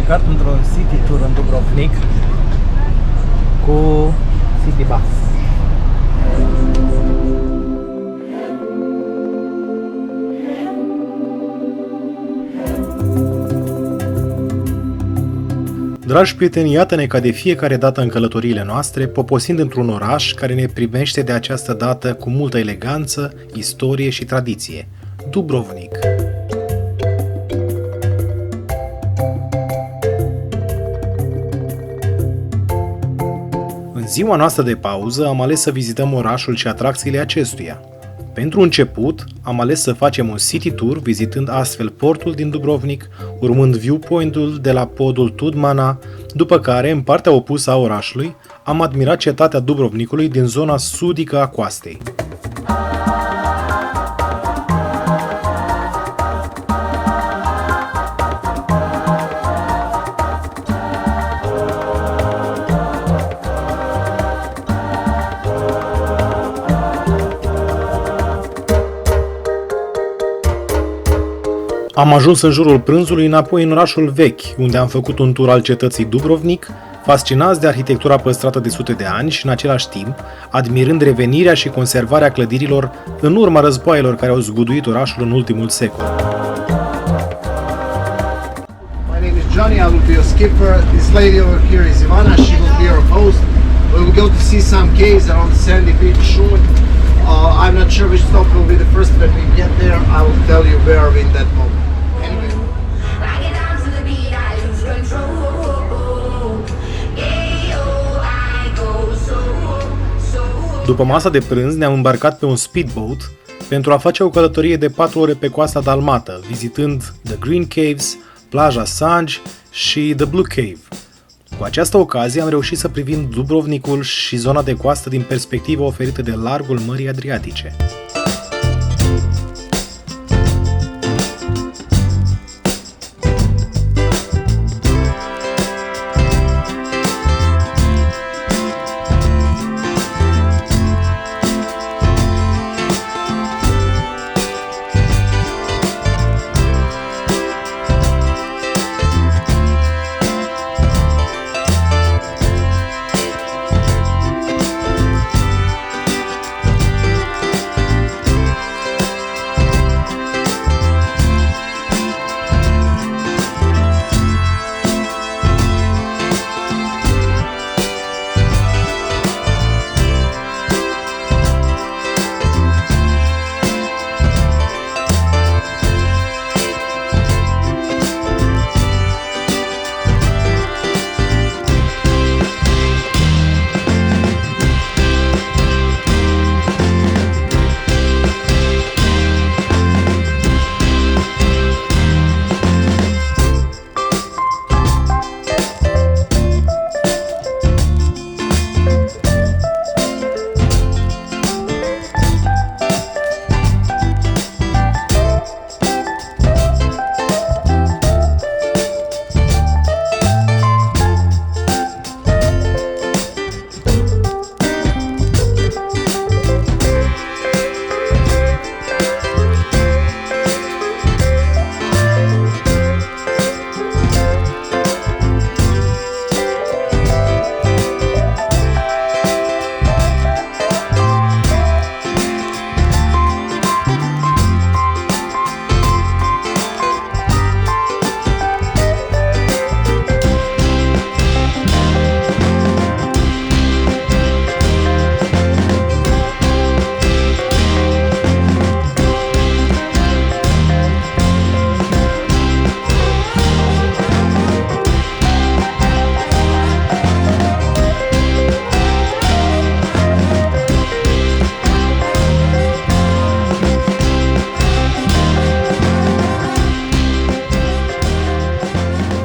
urcat într-un city tour în Dubrovnik cu City Bus. Dragi prieteni, iată-ne ca de fiecare dată în călătoriile noastre, poposind într-un oraș care ne primește de această dată cu multă eleganță, istorie și tradiție, Dubrovnik. În ziua noastră de pauză am ales să vizităm orașul și atracțiile acestuia. Pentru început, am ales să facem un city tour, vizitând astfel portul din Dubrovnik, urmând viewpoint-ul de la podul Tudmana, după care, în partea opusă a orașului, am admirat cetatea Dubrovnikului din zona sudică a coastei. Am ajuns în jurul prânzului înapoi în orașul vechi, unde am făcut un tur al cetății Dubrovnik, fascinați de arhitectura păstrată de sute de ani și, în același timp, admirând revenirea și conservarea clădirilor în urma războaielor care au zguduit orașul în ultimul secol. My name is Johnny, I will be your skipper. This lady over here is Ivana, she will be your host. We will go to see some caves around the sandy beach soon. I'm not sure which stop will be the first when we get there. I will tell you where in that moment. Anyway. După masa de prânz ne-am îmbarcat pe un speedboat pentru a face o călătorie de 4 ore pe coasta dalmată, vizitând The Green Caves, plaja Sanj și The Blue Cave. Cu această ocazie am reușit să privim Dubrovnikul și zona de coastă din perspectiva oferită de largul Mării Adriatice.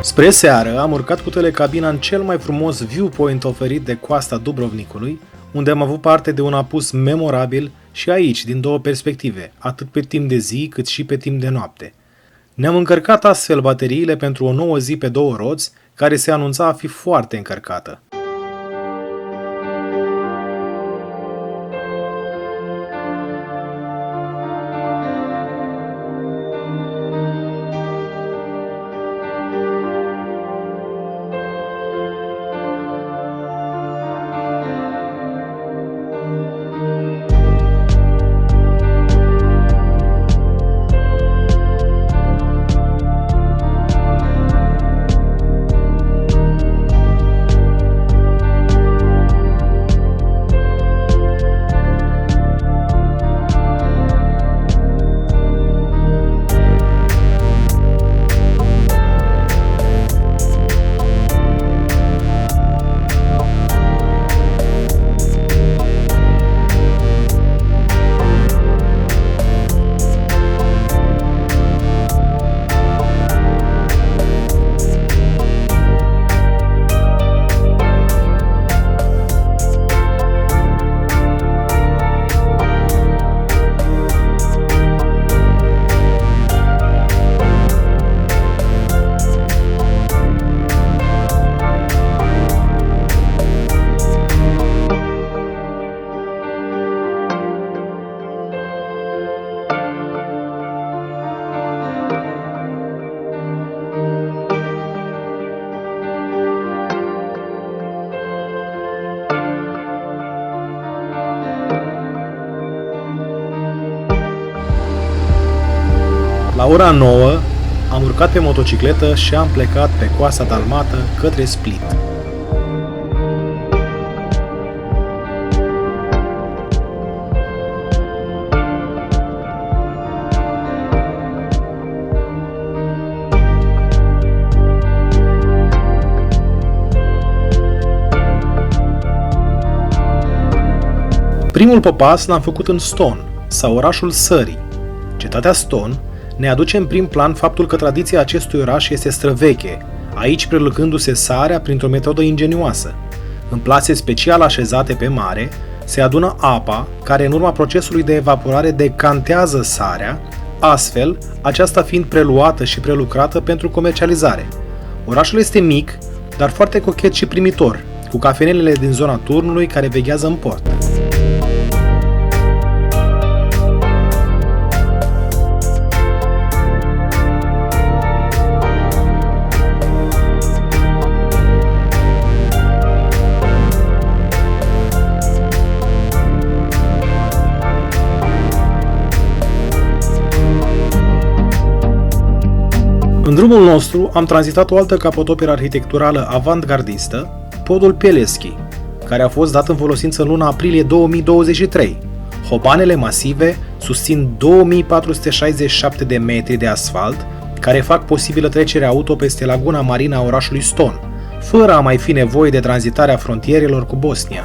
Spre seară am urcat cu telecabina în cel mai frumos viewpoint oferit de coasta Dubrovnikului, unde am avut parte de un apus memorabil și aici din două perspective, atât pe timp de zi cât și pe timp de noapte. Ne-am încărcat astfel bateriile pentru o nouă zi pe două roți, care se anunța a fi foarte încărcată. La ora 9 am urcat pe motocicletă și am plecat pe coasta dalmată către Split. Primul popas l-am făcut în Stone, sau orașul Sării. Cetatea Stone ne aduce în prim plan faptul că tradiția acestui oraș este străveche, aici prelucrându-se sarea printr-o metodă ingenioasă. În plase special așezate pe mare, se adună apa, care în urma procesului de evaporare decantează sarea, astfel, aceasta fiind preluată și prelucrată pentru comercializare. Orașul este mic, dar foarte cochet și primitor, cu cafenelele din zona turnului care veghează în port. În drumul nostru am tranzitat o altă capodoperă arhitecturală avantgardistă, podul Pieleschi, care a fost dat în folosință în luna aprilie 2023. Hobanele masive susțin 2467 de metri de asfalt, care fac posibilă trecerea auto peste laguna marină a orașului Stone, fără a mai fi nevoie de tranzitarea frontierelor cu Bosnia.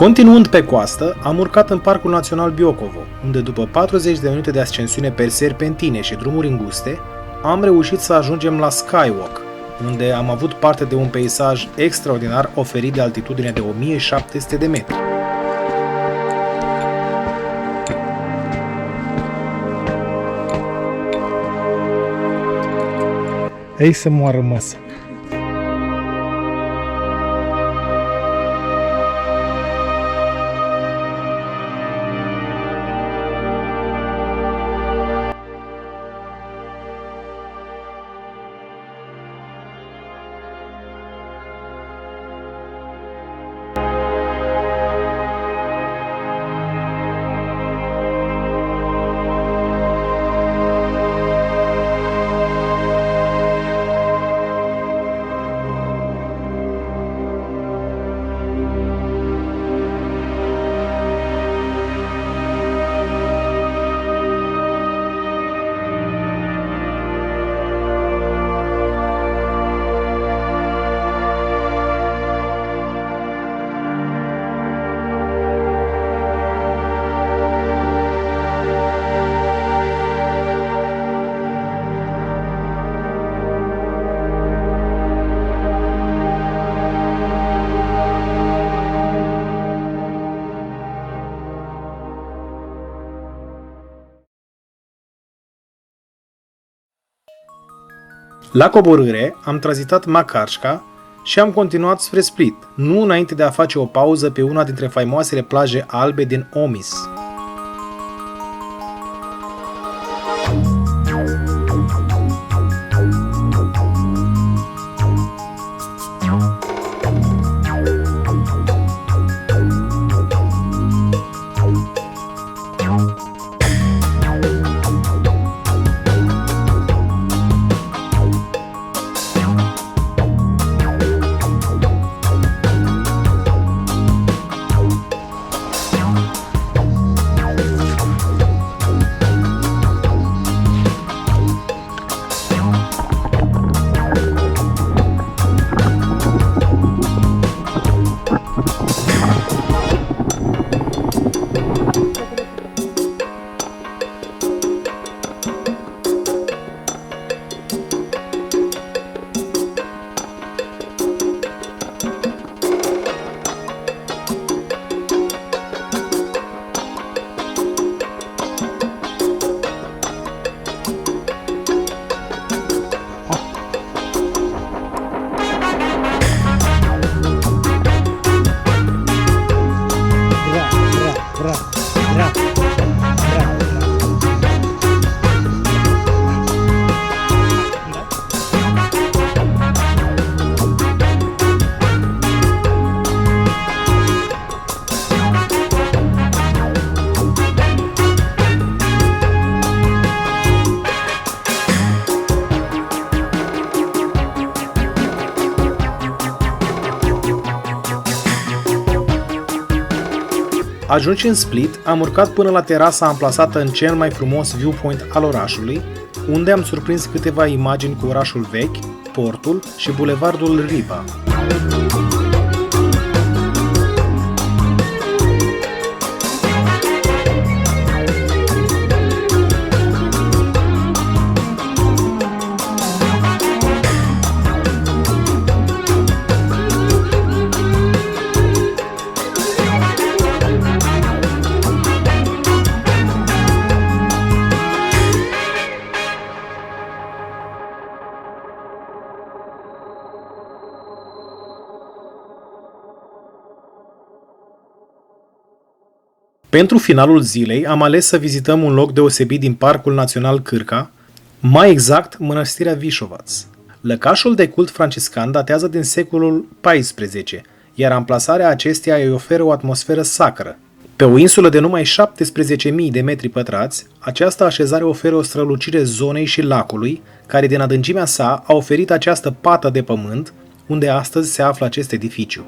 Continuând pe coastă, am urcat în Parcul Național Biokovo, unde după 40 de minute de ascensiune pe serpentine și drumuri înguste, am reușit să ajungem la Skywalk, unde am avut parte de un peisaj extraordinar oferit de altitudine de 1700 de metri. Ei să moară măsă. La coborâre am tranzitat Makarska și am continuat spre Split, nu înainte de a face o pauză pe una dintre faimoasele plaje albe din Omis. Dreapta. Dreapta. Ajunși în Split, am urcat până la terasa amplasată în cel mai frumos viewpoint al orașului, unde am surprins câteva imagini cu orașul vechi, portul și bulevardul Riva. Pentru finalul zilei am ales să vizităm un loc deosebit din Parcul Național Cârca, mai exact Mănăstirea Vișovaț. Lăcașul de cult franciscan datează din secolul XIV, iar amplasarea acesteia îi oferă o atmosferă sacră. Pe o insulă de numai 17.000 de metri pătrați, această așezare oferă o strălucire zonei și lacului, care din adâncimea sa a oferit această pată de pământ, unde astăzi se află acest edificiu.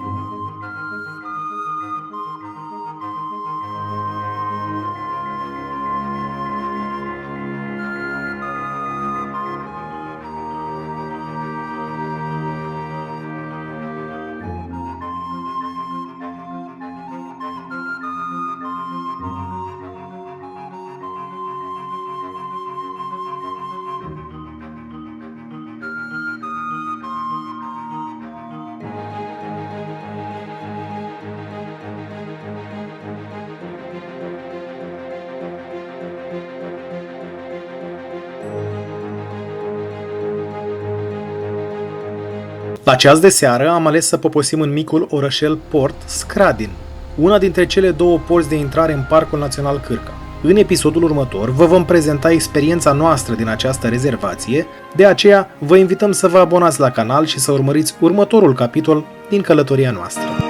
La ceas de seară am ales să poposim în micul orășel port Scradin, una dintre cele două porți de intrare în Parcul Național Cârca. În episodul următor vă vom prezenta experiența noastră din această rezervație, de aceea vă invităm să vă abonați la canal și să urmăriți următorul capitol din călătoria noastră.